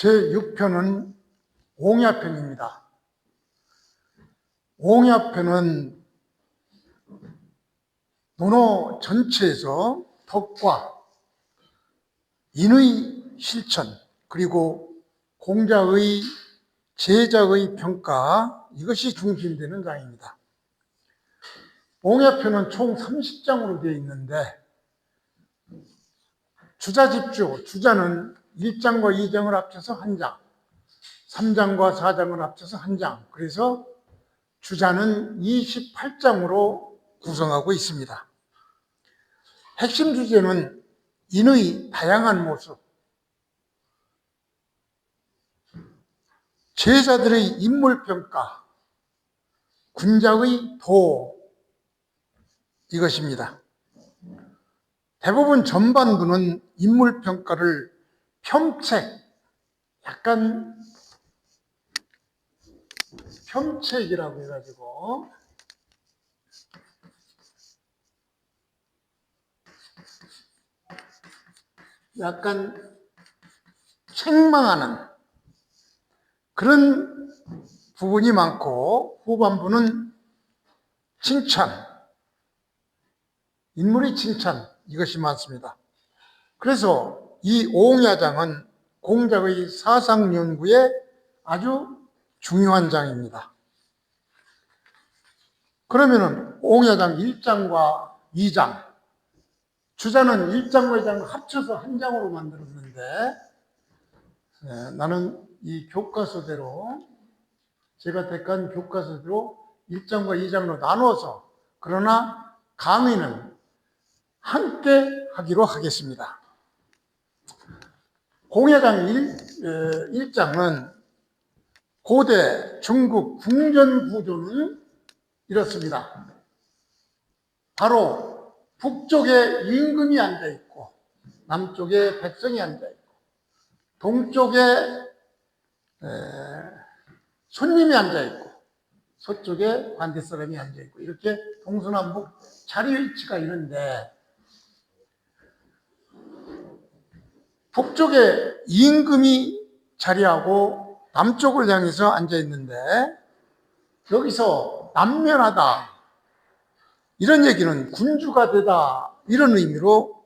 제6편은 옹야편입니다. 옹야편은 논어 전체에서 덕과 인의 실천, 그리고 공자의 제자의 평가, 이것이 중심되는 장입니다. 옹야편은 총 30장으로 되어 있는데 주자집주, 주자는 1장과 2장을 합쳐서 한 장, 3장과 4장을 합쳐서 한 장, 그래서 주자는 28장으로 구성하고 있습니다. 핵심 주제는 인의 다양한 모습, 제자들의 인물평가, 군자의 도, 이것입니다. 대부분 전반부는 인물평가를 폄책, 약간 폄책이라고 해가지고 약간 책망하는 그런 부분이 많고, 후반부는 칭찬, 인물의 칭찬, 이것이 많습니다. 그래서 이 옹야장은 공자의 사상 연구에 아주 중요한 장입니다. 그러면은 옹야장 1장과 2장, 주자는 1장과 2장을 합쳐서 한 장으로 만들었는데, 나는 이 교과서대로, 제가 택한 교과서대로 1장과 2장으로 나눠서, 그러나 강의는 함께 하기로 하겠습니다. 옹야장 1장은 고대 중국 궁전 구조는 이렇습니다. 바로 북쪽에 임금이 앉아있고, 남쪽에 백성이 앉아있고, 동쪽에 손님이 앉아있고, 서쪽에 관대 사람이 앉아있고, 이렇게 동서남북 자리 위치가 있는데, 북쪽에 임금이 자리하고 남쪽을 향해서 앉아있는데, 여기서 남면하다, 이런 얘기는 군주가 되다, 이런 의미로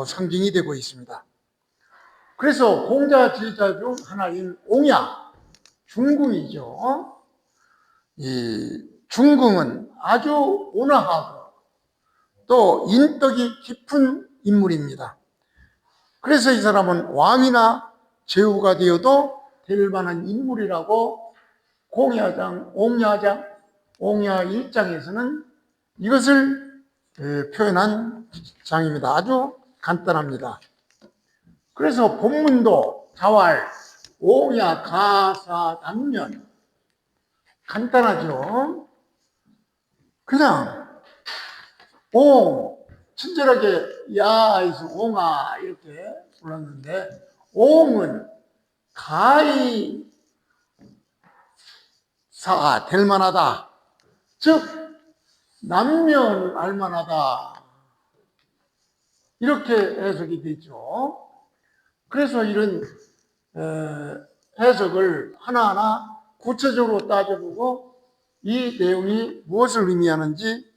상징이 되고 있습니다. 그래서 공자 제자 중 하나인 옹야, 중궁이죠. 이 중궁은 아주 온화하고 또 인덕이 깊은 인물입니다. 그래서 이 사람은 왕이나 제후가 되어도 될 만한 인물이라고 옹야 1장에서는 이것을 표현한 장입니다. 아주 간단합니다. 그래서 본문도 자왈, 옹야, 가사, 남면, 간단하죠. 그냥 친절하게 야에서 옹아 이렇게 불렀는데, 옹은 가히 사 될 만하다, 즉 남면 알만하다, 이렇게 해석이 되죠. 그래서 이런 해석을 하나하나 구체적으로 따져보고 이 내용이 무엇을 의미하는지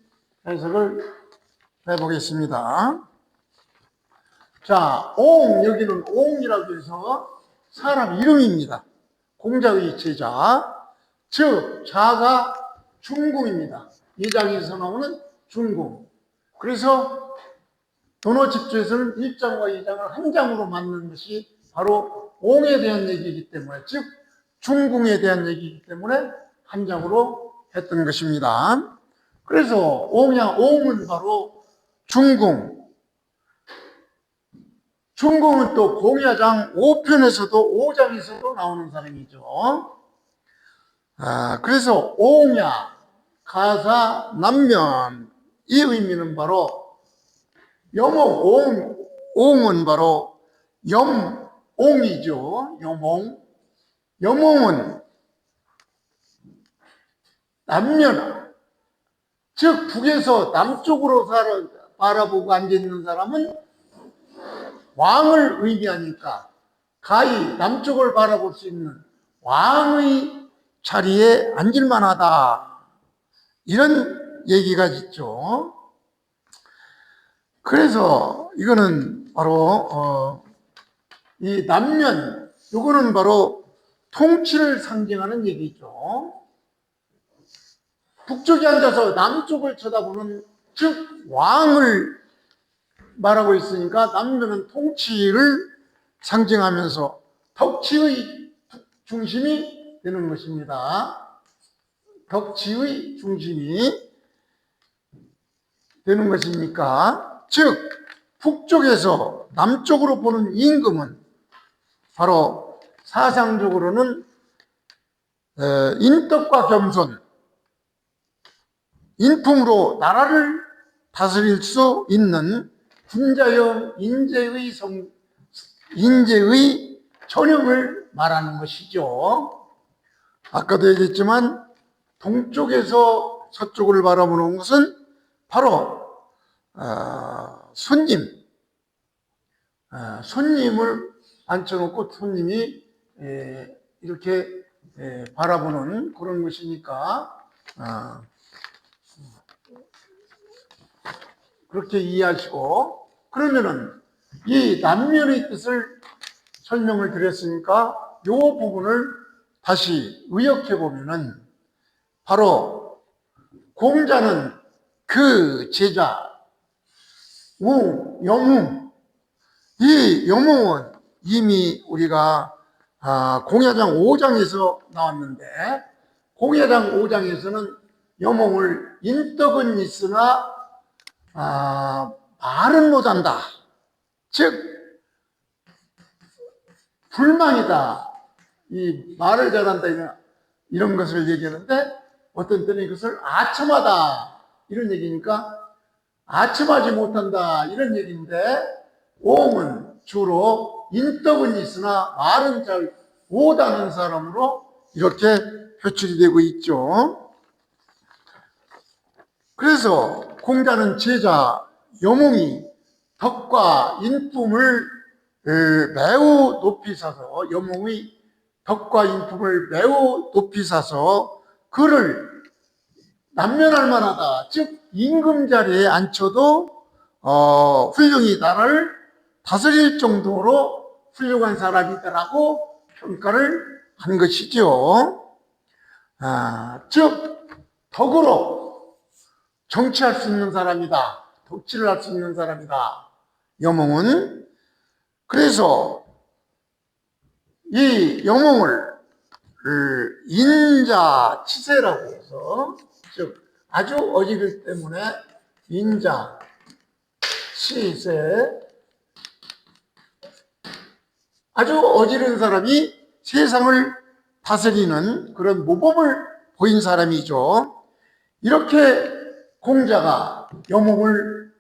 해석을 해보겠습니다. 자, 여기는 옹이라고 해서 사람 이름입니다. 공자의 제자, 즉 자가 중궁입니다. 이 장에서 나오는 중궁. 그래서 논어집주에서는 1장과 2장을 한 장으로 만드는 것이 바로 옹에 대한 얘기이기 때문에, 즉 중궁에 대한 얘기이기 때문에 한 장으로 했던 것입니다. 그래서 옹은 바로 중궁. 중궁은 또 공야장 5편에서도 5장에서도 나오는 사람이죠. 그래서 옹야, 가사, 남면, 이 의미는 바로 옹은 바로 염옹이죠. 염옹은 남면, 즉 북에서 남쪽으로 바라보고 앉아있는 사람은 왕을 의미하니까 가히 남쪽을 바라볼 수 있는 왕의 자리에 앉을 만하다. 이런 얘기가 있죠. 그래서 이거는 바로 이 남면, 이거는 바로 통치를 상징하는 얘기죠. 북쪽에 앉아서 남쪽을 쳐다보는, 즉 왕을 말하고 있으니까 남면은 통치를 상징하면서 덕치의 중심이 되는 것입니다. 덕치의 중심이 되는 것이니까, 즉 북쪽에서 남쪽으로 보는 임금은 바로 사상적으로는 인덕과 겸손, 인품으로 나라를 다스릴 수 있는 군자형 인재의 전형을 말하는 것이죠. 아까도 얘기했지만 동쪽에서 서쪽을 바라보는 것은 바로 손님을 앉혀놓고 손님이 이렇게 바라보는 그런 것이니까 그렇게 이해하시고, 그러면은 이 남면의 뜻을 설명을 드렸으니까 이 부분을 다시 의역해 보면은 바로 공자는 그 제자 영웅, 이 영웅은 이미 우리가 공야장 5장에서 나왔는데, 공야장 5장에서는 영웅을 인덕은 있으나 말은 못한다, 즉 불망이다, 이 말을 잘한다 이런 것을 얘기하는데, 어떤 때는 이것을 아첨하다 이런 얘기니까 아첨하지 못한다 이런 얘기인데, 오음은 주로 인덕은 있으나 말은 잘 못하는 사람으로 이렇게 표출이 되고 있죠. 그래서 공자는 제자 여몽이 덕과 인품을 매우 높이 사서, 여몽의 덕과 인품을 매우 높이 사서 그를 남면할 만하다, 즉 임금 자리에 앉혀도 훌륭히 나라를 다스릴 정도로 훌륭한 사람이다라고 평가를 한 것이죠. 즉 덕으로 정치할 수 있는 사람이다, 독치를 할 수 있는 사람이다, 여몽은. 그래서 이 여몽을 인자치세라고 해서, 즉 아주 어지르기 때문에 인자치세, 아주 어지른 사람이 세상을 다스리는 그런 모범을 보인 사람이죠. 이렇게 공자가 여몽을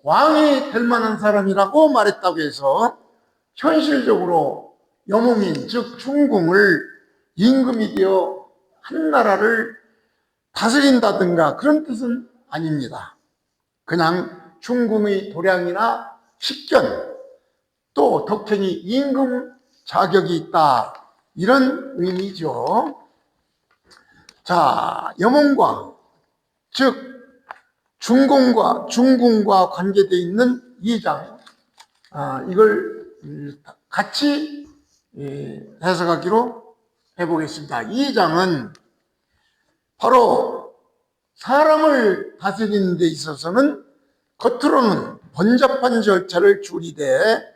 왕이 될 만한 사람이라고 말했다고 해서 현실적으로 여몽인, 즉 중궁을 임금이 되어 한 나라를 다스린다든가 그런 뜻은 아닙니다. 그냥 중궁의 도량이나 식견, 또 덕행이 임금 자격이 있다, 이런 의미죠. 자, 여몽과, 즉 중궁과 관계되어 있는 2장, 이걸 같이 해석하기로 해보겠습니다. 2장은 바로 사람을 다스리는 데 있어서는 겉으로는 번잡한 절차를 줄이되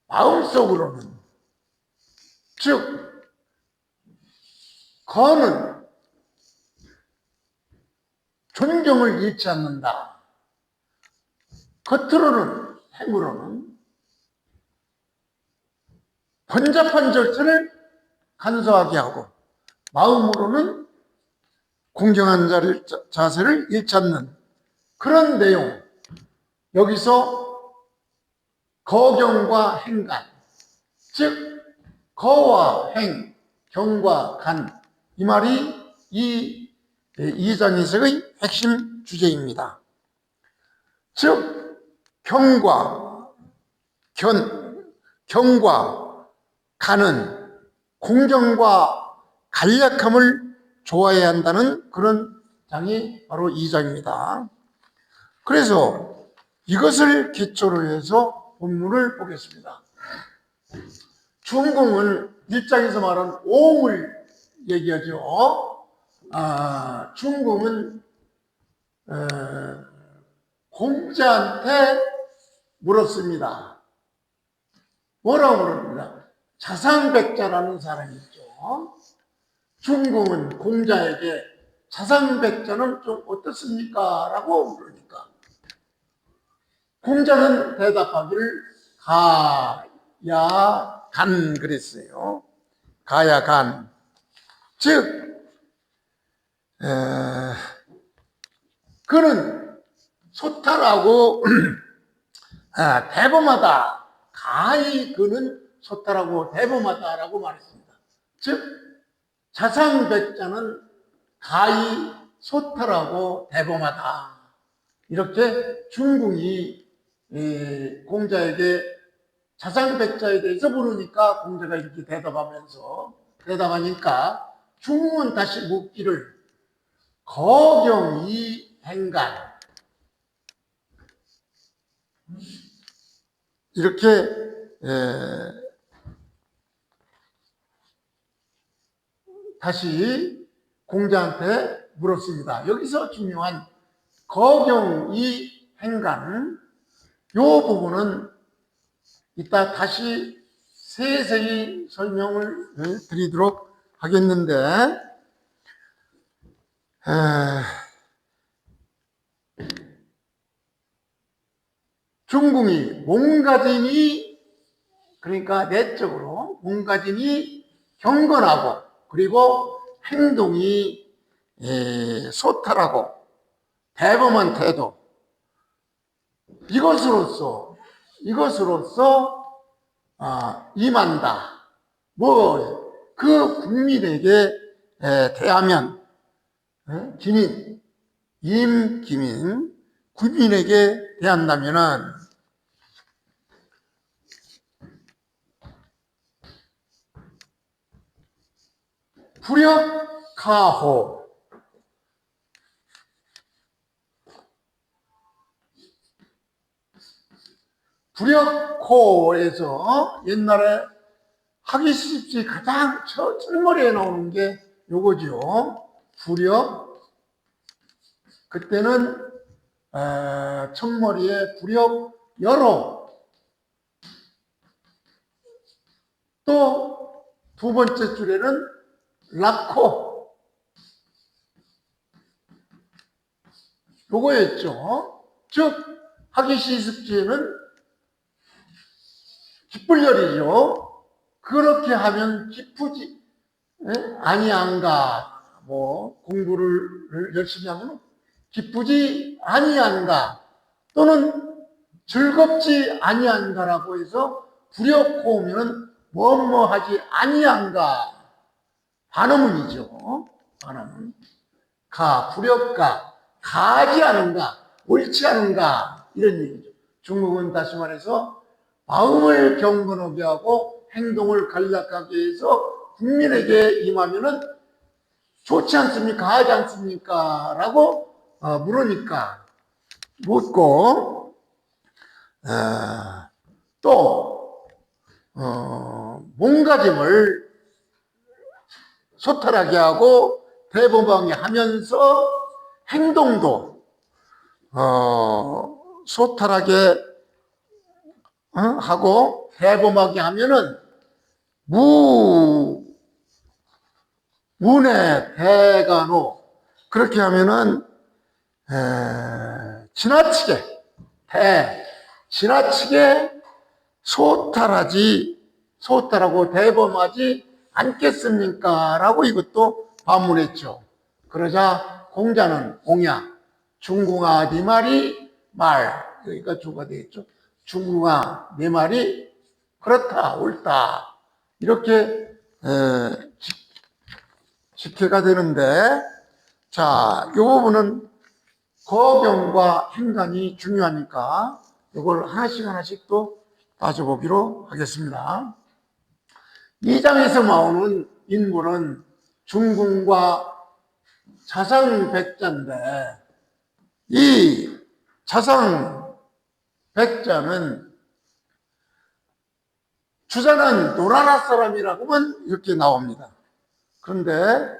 마음속으로는, 즉 거는 존경을 잃지 않는다. 겉으로는, 행으로는 번잡한 절차를 간소하게 하고 마음으로는 공경한 자세를 잃지 않는 그런 내용. 여기서 거경과 행간, 즉 거와 행, 경과 간, 이 말이 이 2장 해석의 핵심 주제입니다. 즉 경과 경과, 간은 공정과 간략함을 좋아해야 한다는 그런 장이 바로 이 장입니다. 그래서 이것을 기초로 해서 본문을 보겠습니다. 중궁은 1장에서 말한 오음을 얘기하죠. 중궁은 공자한테 물었습니다. 뭐라고 물었습니다? 자상백자라는 사람이 있죠. 중궁은 공자에게 자상백자는 좀 어떻습니까? 라고 물으니까 공자는 대답하기를 가야간 그랬어요. 가야간. 즉 그는 소탈하고 대범하다. 가히 그는 소탈하고 대범하다라고 말했습니다. 즉 자상백자는 가히 소탈하고 대범하다. 이렇게 중궁이 공자에게 자상백자에 대해서 물으니까 공자가 이렇게 대답하니까 중궁은 다시 묻기를 거경이 행간 이렇게 다시 공자한테 물었습니다. 여기서 중요한 거경이 행간 이 부분은 이따 다시 세세히 설명을 드리도록 하겠는데 중궁이 몸가짐이 그러니까 내적으로 몸가짐이 경건하고 그리고 행동이 소탈하고 대범한 태도 이것으로서 임한다. 그 국민에게 대하면 김인 국민에게 대한다면은 불역하호 불역호에서 옛날에 하기 쉽지 가장 첫머리에 나오는 게 요거죠. 불역. 그때는 첫머리에 불역 여로 또 두 번째 줄에는 락호 요거였죠. 즉 하기 시습지에는 기쁠열이죠. 그렇게 하면 기쁘지 아니한가 공부를 열심히 하면 기쁘지 아니한가 또는 즐겁지 아니한가라고 해서 불역호우면 뭐뭐하지 아니한가 반어문이죠. 반어문 불역가 가지 않은가 옳지 않은가 이런 얘기죠. 중국은 다시 말해서 마음을 경건하게 하고 행동을 간략하게 해서 국민에게 임하면은 좋지 않습니까? 하지 않습니까? 라고 물으니까 묻고 또 몸가짐을 소탈하게 하고 대범하게 하면서 행동도 소탈하게 하고 대범하게 하면은 문의 대간호 그렇게 하면은 지나치게 소탈하고 대범하지 않겠습니까? 라고 이것도 반문했죠. 그러자 공자는 공야 중궁아 네 말이 여기가 주가 되겠죠. 중궁아 네 말이 그렇다 옳다 이렇게 집계가 되는데 자, 이 부분은 거경과 행간이 중요하니까 이걸 하나씩 또 따져보기로 하겠습니다. 이 장에서 나오는 인물은 중궁과 자상백자인데, 이 자상백자는 주자는 노라나 사람이라고만 이렇게 나옵니다. 그런데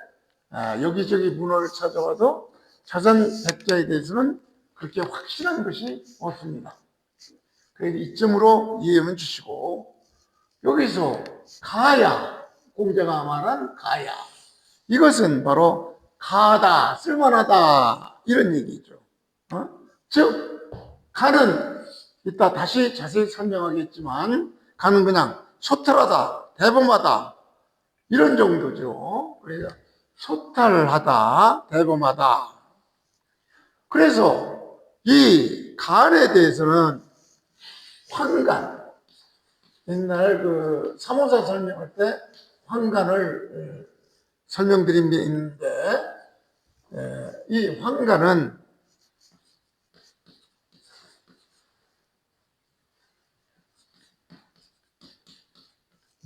여기저기 문헌을 찾아와도 자상백자에 대해서는 그렇게 확실한 것이 없습니다. 그래서 이점으로 이해해 주시고, 여기서 가야, 공자가 말한 가야, 이것은 바로 가다, 쓸만하다, 이런 얘기죠. 즉 가는 이따 다시 자세히 설명하겠지만, 가는 그냥 소탈하다, 대범하다, 이런 정도죠. 그래서 소탈하다, 대범하다. 그래서 이 간에 대해서는 환간, 옛날 그 사모사 설명할 때 환간을 설명드린 게 있는데, 이 환간은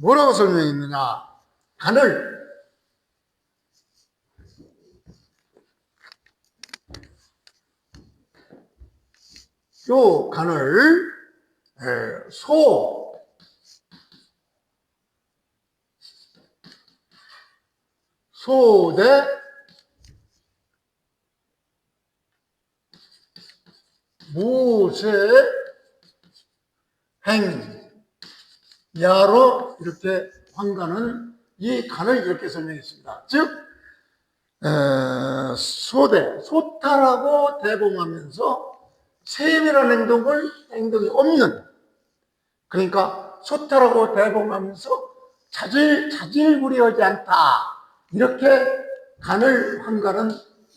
뭐라고 설명했느냐? 간을 요 간을 소대 무쇠 행 야로 이렇게 환간은 이 간을 이렇게 설명했습니다. 즉 소탈하고 대범하면서 세밀한 행동이 없는, 그러니까 소탈하고 대범하면서 자질구레하지 않다, 이렇게 간을 환간은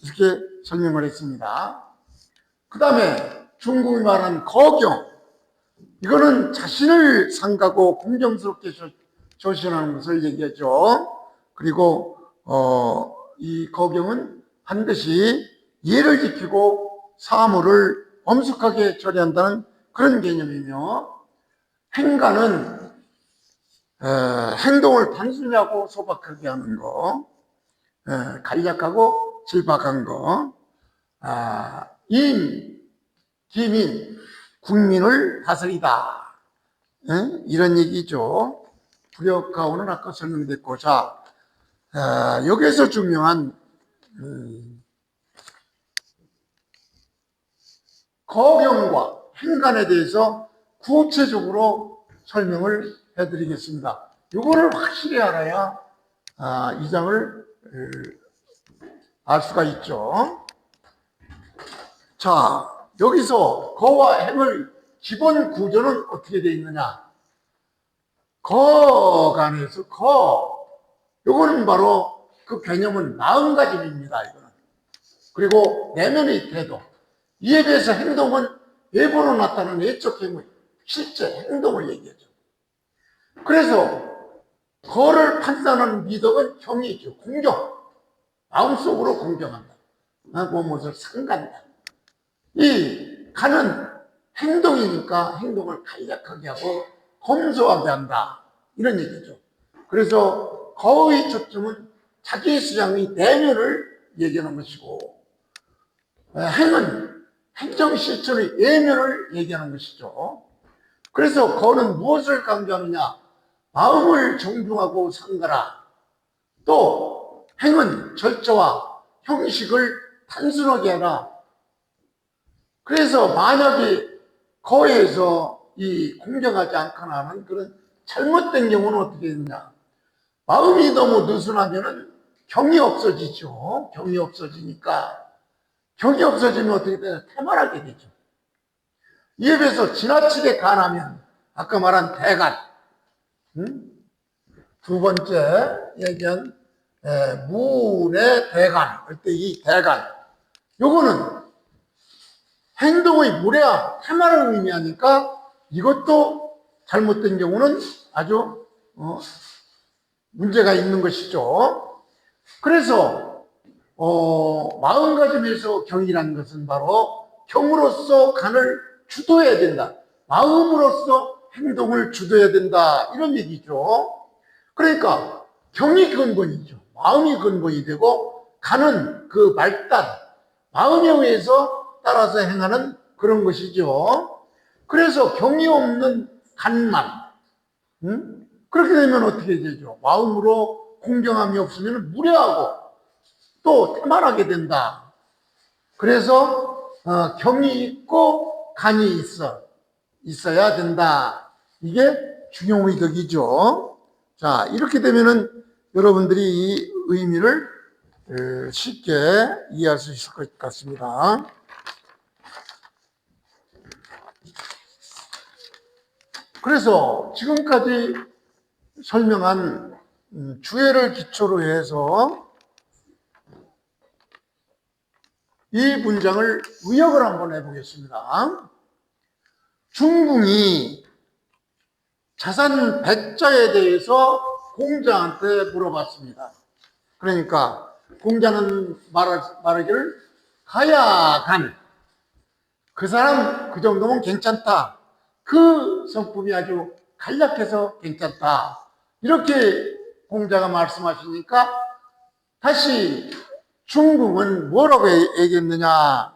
이렇게 설명을 했습니다. 그 다음에 중국이 말한 거경, 이거는 자신을 상가고 공정스럽게 조신하는 것을 얘기하죠. 그리고 이 거경은 반드시 예를 지키고 사물을 엄숙하게 처리한다는 그런 개념이며, 행간은 행동을 단순히 하고 소박하게 하는 거, 간략하고 질박한 거, 기민, 국민을 다스리다, 이런 얘기죠. 불역가오는 아까 설명됐고, 자, 여기에서 중요한 거경과 행간에 대해서 구체적으로 설명을 해드리겠습니다. 이거를 확실히 알아야 이 장을 알 수가 있죠. 자, 여기서 거와 행의 기본 구조는 어떻게 되어 있느냐? 거간에서 요거는 바로 그 개념은 마음가짐입니다. 이거는. 그리고 내면의 태도. 이에 비해서 행동은 외부로 나타나는 외적 행위, 실제 행동을 얘기하죠. 그래서 거를 판단하는 미덕은 경이죠. 공경. 마음속으로 공경한다. 무엇을 상간다. 이 간은 행동이니까 행동을 간략하게 하고 검소하게 한다, 이런 얘기죠. 그래서 거의 초점은 자기 수장의 내면을 얘기하는 것이고, 행은 행정 실천의 외면을 얘기하는 것이죠. 그래서 거는 무엇을 강조하느냐? 마음을 정중하고 상가라. 또 행은 절차와 형식을 단순하게 하라. 그래서 만약에 거에서 이 공정하지 않거나 하는 그런 잘못된 경우는 어떻게 되느냐? 마음이 너무 느슨하면은 경이 없어지죠. 경이 없어지니까, 경이 없어지면 어떻게 되냐? 태만하게 되죠. 이에 비해서 지나치게 간하면 아까 말한 대간, 두 번째 얘기한 문의 대간, 그때 이 대간, 요거는 행동의 무례함, 태만을 의미하니까 이것도 잘못된 경우는 아주 문제가 있는 것이죠. 그래서 마음가짐에서 경이라는 것은 바로 경으로서 간을 주도해야 된다. 마음으로서 행동을 주도해야 된다, 이런 얘기죠. 그러니까 경이 근본이죠. 마음이 근본이 되고 가는 그 발달, 마음에 의해서 따라서 행하는 그런 것이죠. 그래서 경이 없는 간만, 그렇게 되면 어떻게 되죠? 마음으로 공경함이 없으면 무례하고 또 태만하게 된다. 그래서 경이 있고 간이 있어야 된다. 이게 중용의덕이죠. 자, 이렇게 되면은 여러분들이 이 의미를 쉽게 이해할 수 있을 것 같습니다. 그래서 지금까지 설명한 주애를 기초로 해서 이 문장을 의역을 한번 해보겠습니다. 중궁이 자산 백자에 대해서 공자한테 물어봤습니다. 그러니까 공자는 말하기를 가야 간, 그 사람 그 정도면 괜찮다. 그 성품이 아주 간략해서 괜찮다. 이렇게 공자가 말씀하시니까 다시 중궁은 뭐라고 얘기했느냐.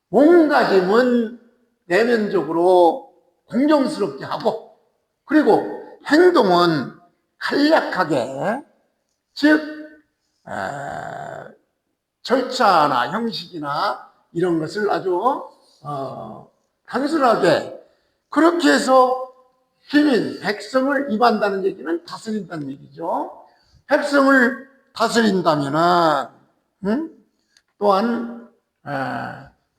몸가짐은 내면적으로 공정스럽게 하고, 그리고 행동은 간략하게, 즉 절차나 형식이나 이런 것을 아주 단순하게, 그렇게 해서 힘인 백성을 임한다는 얘기는 다스린다는 얘기죠. 백성을 다스린다면은 또한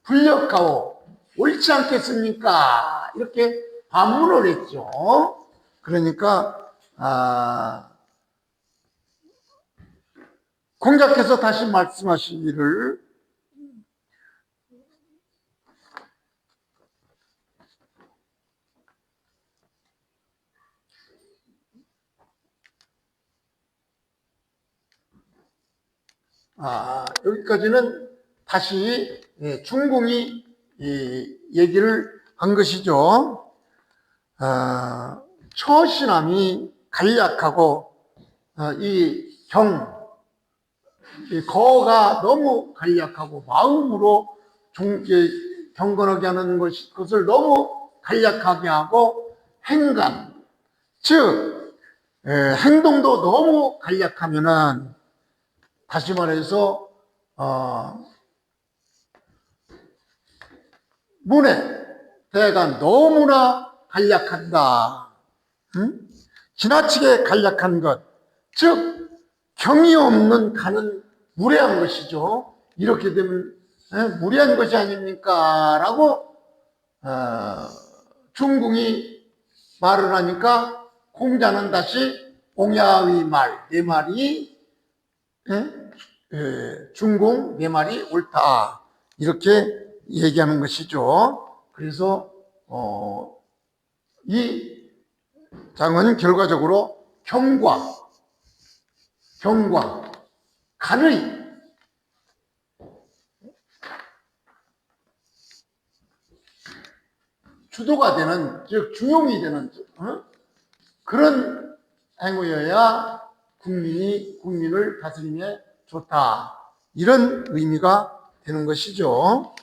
불력하고 옳지 않겠습니까? 이렇게 반문을 했죠. 그러니까 공자께서 다시 말씀하시기를 여기까지는 다시 중궁이 얘기를 한 것이죠. 처신함이 간략하고 이 거가 너무 간략하고 마음으로 경건하게 하는 것을 너무 간략하게 하고 행간, 즉 행동도 너무 간략하면은 다시 말해서 문의 대가 너무나 간략한다. 지나치게 간략한 것, 즉 경이 없는 간은 무례한 것이죠. 이렇게 되면 무례한 것이 아닙니까? 라고 중궁이 말을 하니까 공자는 다시 옹야의 말, 내 말이 중궁 내 말이 옳다, 이렇게 얘기하는 것이죠. 그래서 이 장은 결과적으로 경과, 간의 주도가 되는, 즉 중용이 되는 그런 행위여야 국민을 다스림에 좋다, 이런 의미가 되는 것이죠.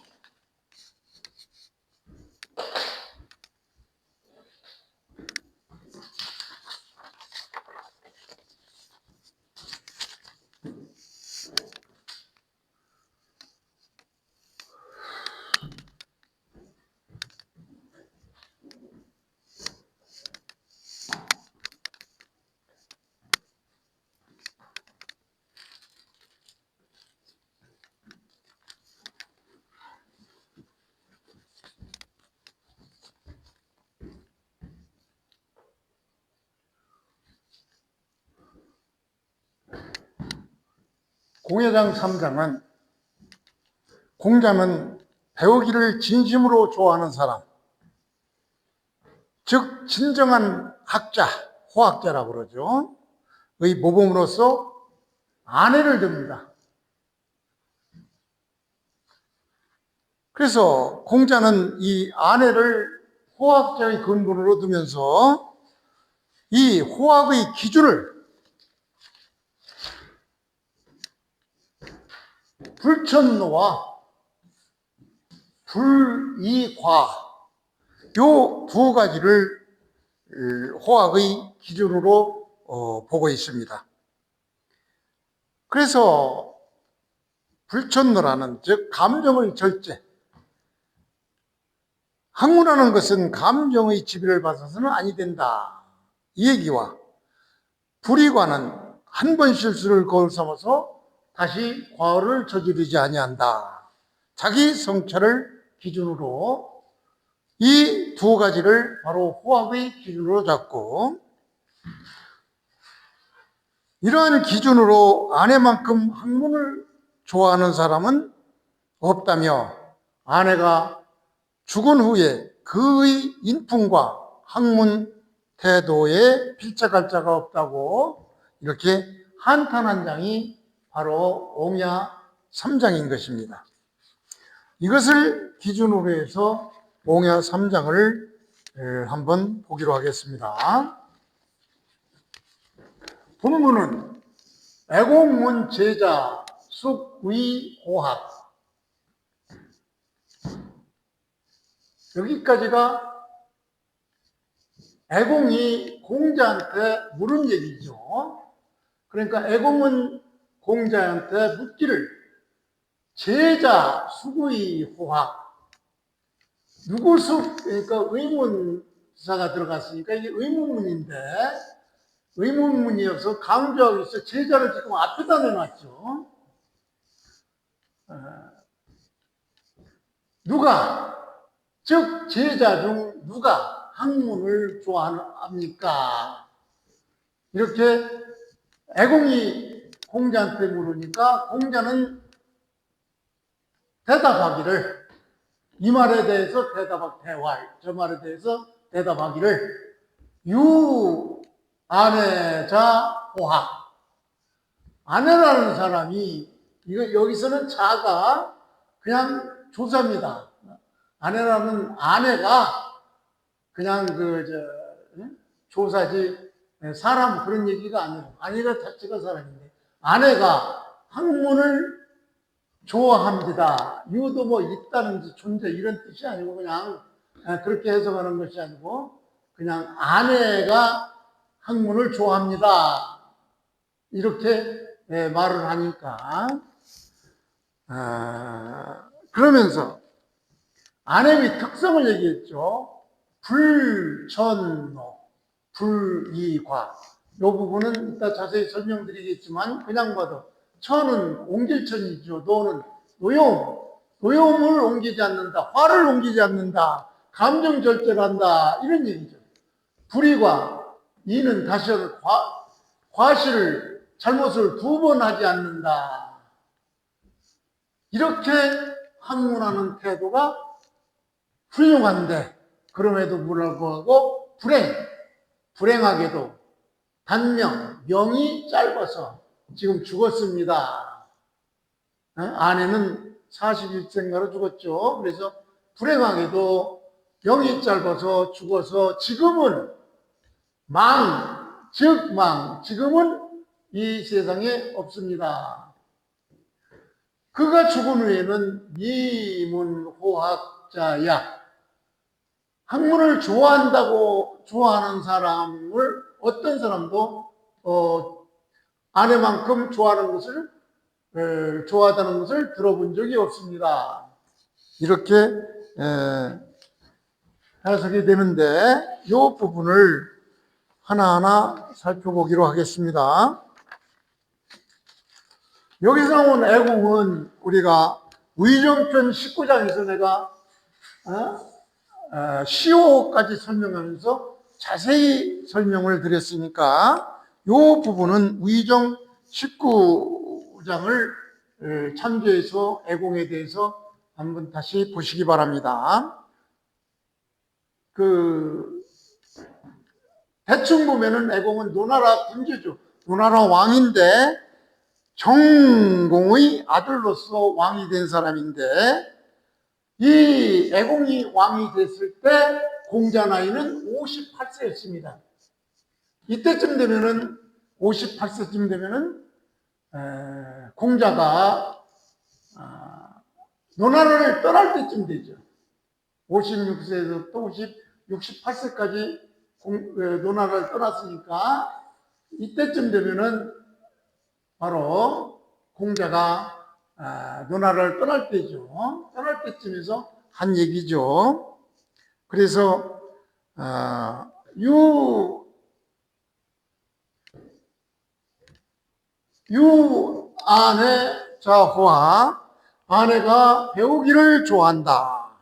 공예장 3장은 공자는 배우기를 진심으로 좋아하는 사람, 즉 진정한 학자, 호학자라고 그러죠. 의 모범으로서 아내를 듭니다. 그래서 공자는 이 아내를 호학자의 근본을 얻으면서 이 호학의 기준을 불천노와 불이과 요 두 가지를 호학의 기준으로 보고 있습니다. 그래서 불천노라는 즉 감정의 절제, 학문하는 것은 감정의 지배를 받아서는 아니 된다 이 얘기와, 불이과는 한 번 실수를 거울 삼아서 다시 과오를 저지르지 아니한다, 자기 성찰을 기준으로 이 두 가지를 바로 호학의 기준으로 잡고, 이러한 기준으로 아내만큼 학문을 좋아하는 사람은 없다며, 아내가 죽은 후에 그의 인품과 학문 태도에 필적할 자가 없다고 이렇게 한탄한 장이 바로 옹야 3장인 것입니다. 이것을 기준으로 해서 옹야 3장을 한번 보기로 하겠습니다. 본문은 애공문 제자 숙위호학, 여기까지가 애공이 공자한테 물은 얘기죠. 그러니까 애공은 공자한테 묻기를 제자 숙위호학, 누구 숙, 그러니까 의문사가 들어갔으니까 이게 의문문인데, 의문문이어서 강조하기 위해서 제자를 지금 앞에다 내놨죠. 누가, 즉 제자 중 누가 학문을 좋아합니까? 이렇게 애공이 공자한테 물으니까 공자는 대답하기를, 이 말에 대해서 대활, 저 말에 대해서 대답하기를 유 아내자 호학, 아내라는 사람이, 이거 여기서는 자가 그냥 조사입니다. 아내라는 아내가 그냥 조사지 사람 그런 얘기가 아니고, 아내가 자체가 사람인데 아내가 학문을 좋아합니다. 유도 뭐 있다는지 존재 이런 뜻이 아니고 그냥 그렇게 해석하는 것이 아니고 그냥 아내가 학문을 좋아합니다. 이렇게 말을 하니까 그러면서 아내의 특성을 얘기했죠. 불천노, 불이과. 이 부분은 이따 자세히 설명드리겠지만 그냥 봐도 천은 옮길천이죠. 노는 노여움, 노여움을 옮기지 않는다, 화를 옮기지 않는다, 감정 절제를 한다, 이런 얘기죠. 불이과, 이는 다시 과실을, 잘못을 두 번 하지 않는다. 이렇게 학문하는 태도가 훌륭한데, 그럼에도 불구하고 불행하게도 단명, 명이 짧아서 지금 죽었습니다. 아내는 41세인가로 죽었죠. 그래서 불행하게도 명이 짧아서 죽어서 지금은 지금은 이 세상에 없습니다. 그가 죽은 후에는 미문호학자야, 학문을 좋아하는 사람을 어떤 사람도 아내만큼 좋아하다는 것을 들어본 적이 없습니다. 이렇게 해석이 되는데, 이 부분을 하나하나 살펴보기로 하겠습니다. 여기서 나온 애공은 우리가 의정편 19장에서 내가 시호까지 설명하면서 자세히 설명을 드렸으니까 이 부분은 의정 19장을 참조해서 애공에 대해서 한번 다시 보시기 바랍니다. 대충 보면은 애공은 노나라 군주죠. 노나라 왕인데 정공의 아들로서 왕이 된 사람인데, 이 애공이 왕이 됐을 때 공자 나이는 58세였습니다. 이때쯤 되면은 58세쯤 되면은 공자가 논하를 떠날 때쯤 되죠. 56세에서 또 68세까지 논하를 떠났으니까 이때쯤 되면은 바로 공자가 논하를 떠날 때죠. 떠날 때쯤에서 한 얘기죠. 그래서 아내 자호와 아내가 배우기를 좋아한다.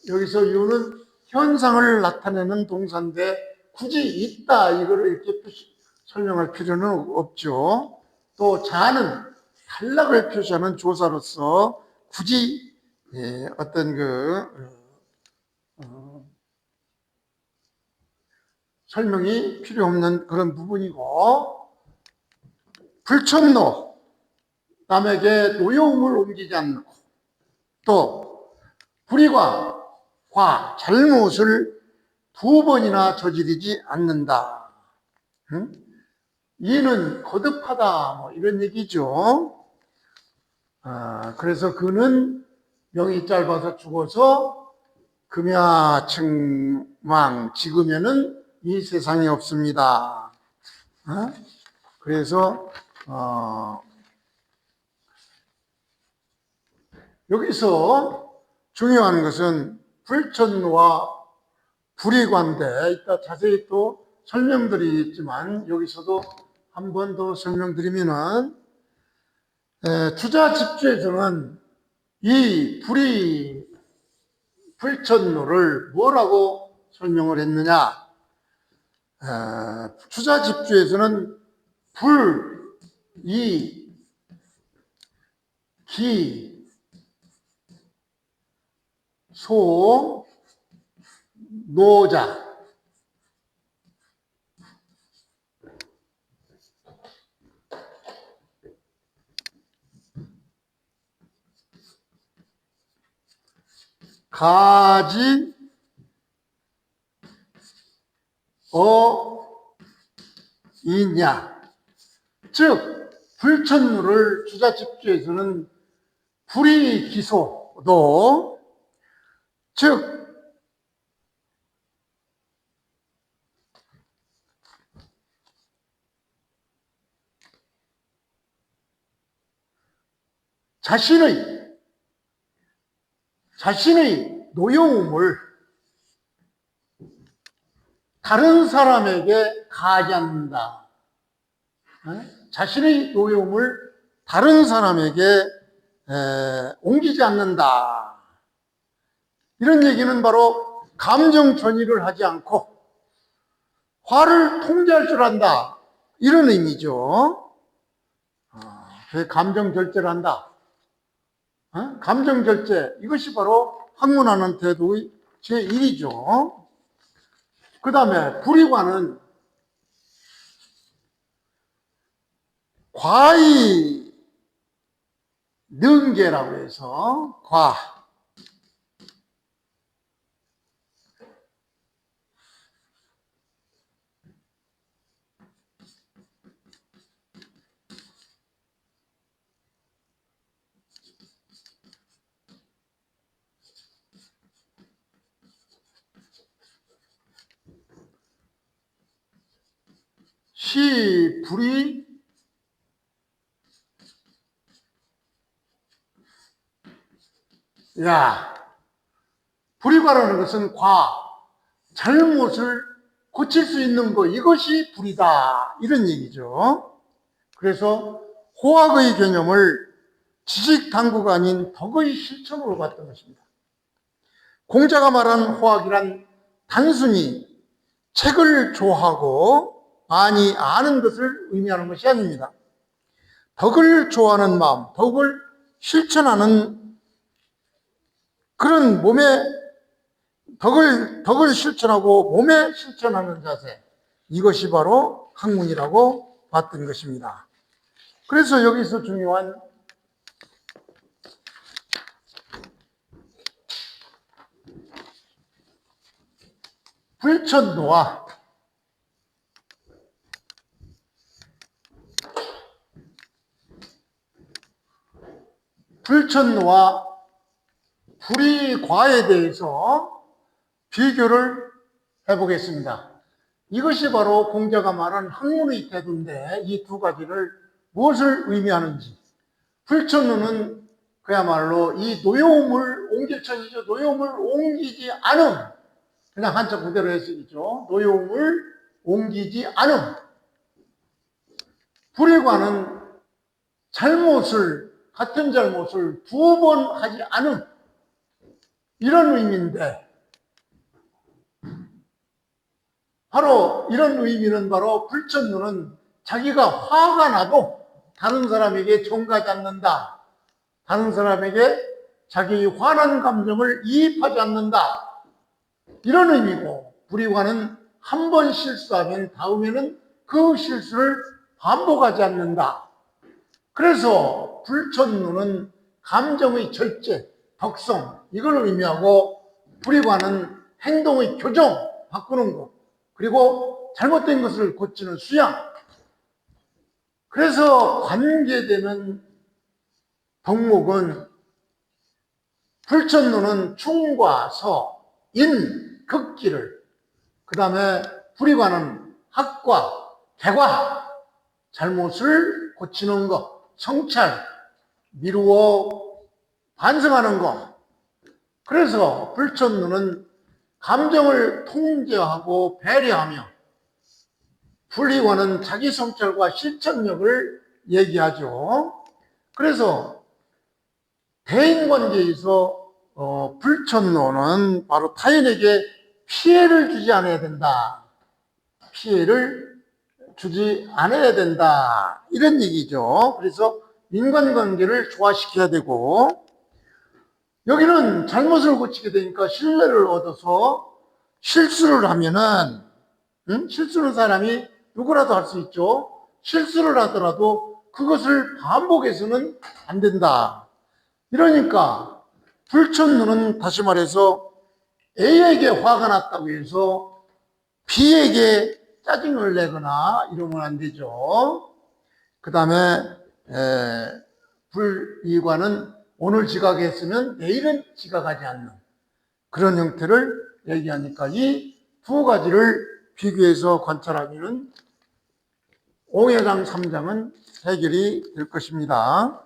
여기서 유는 현상을 나타내는 동사인데 굳이 있다 이거를 이렇게 설명할 필요는 없죠. 또 자는 탈락을 표시하는 조사로서 굳이 어떤 설명이 필요 없는 그런 부분이고, 불천노, 남에게 노여움을 옮기지 않고, 또 불의과 잘못을 두 번이나 저지르지 않는다. 응? 이는 거듭하다, 뭐 이런 얘기죠. 그래서 그는 명이 짧아서 죽어서 금야 청망 지금에는 이 세상에 없습니다. 그래서 여기서 중요한 것은 불천노와 불의관대, 이따 자세히 또 설명드리겠지만 여기서도 한 번 더 설명드리면은 주자집주에서는 이 불천노를 뭐라고 설명을 했느냐? 주자집주에서는 불, 기, 소, 노자, 가지, 이냐. 즉 불천노를 주자집주에서는 불이기소도, 즉 자신의 노여움을 다른 사람에게 가하지 않는다. 자신의 노여움을 다른 사람에게 옮기지 않는다. 이런 얘기는 바로 감정 전이를 하지 않고 화를 통제할 줄 안다. 이런 의미죠. 감정 절제를 한다. 감정 절제, 이것이 바로 학문하는 태도의 제1이죠. 그 다음에 불의과는 과의 능계라고 해서 불이 불의과라는 것은 잘못을 고칠 수 있는 것, 이것이 불이다, 이런 얘기죠. 그래서 호학의 개념을 지식당구가 아닌 덕의 실천으로 봤던 것입니다. 공자가 말한 호학이란 단순히 책을 좋아하고 많이 아는 것을 의미하는 것이 아닙니다. 덕을 좋아하는 마음, 덕을 실천하는 그런 덕을 실천하고 몸에 실천하는 자세, 이것이 바로 학문이라고 봤던 것입니다. 그래서 여기서 중요한 불천노와 불이과에 대해서 비교를 해보겠습니다. 이것이 바로 공자가 말한 학문의 태도인데 이 두 가지를 무엇을 의미하는지. 불천노는 그야말로 이 노여움을 옮길천이죠. 노여움을 옮기지 않음. 그냥 한자 그대로 해석이죠. 노여움을 옮기지 않음. 불이과는 같은 잘못을 두 번 하지 않음. 이런 의미인데, 바로 이런 의미는 바로 불천노는 자기가 화가 나도 다른 사람에게 전가하지 않는다. 다른 사람에게 자기의 화난 감정을 이입하지 않는다. 이런 의미고, 불이과는 한 번 실수하면 다음에는 그 실수를 반복하지 않는다. 그래서 불천노는 감정의 절제, 덕성, 이걸 의미하고, 불이과는 행동의 교정, 바꾸는 것, 그리고 잘못된 것을 고치는 수양. 그래서 관계되는 덕목은 불천노는 충과 서, 인, 극기를, 그 다음에 불이과는 학과, 개과, 잘못을 고치는 것, 성찰, 미루어 반성하는 것. 그래서 불천노는 감정을 통제하고 배려하며, 불이과는 자기 성찰과 실천력을 얘기하죠. 그래서 대인관계에서 불천노는 바로 타인에게 피해를 주지 않아야 된다. 피해를 주지 않아야 된다. 이런 얘기죠. 그래서 인간관계를 조화시켜야 되고, 여기는 잘못을 고치게 되니까 신뢰를 얻어서 실수를 하면은, 실수는 사람이 누구라도 할 수 있죠. 실수를 하더라도 그것을 반복해서는 안 된다. 이러니까 불천노는 다시 말해서 A에게 화가 났다고 해서 B에게 짜증을 내거나 이러면 안 되죠. 그 다음에 불이과는 오늘 지각했으면 내일은 지각하지 않는 그런 형태를 얘기하니까 이 두 가지를 비교해서 관찰하면 옹해강 3장은 해결이 될 것입니다.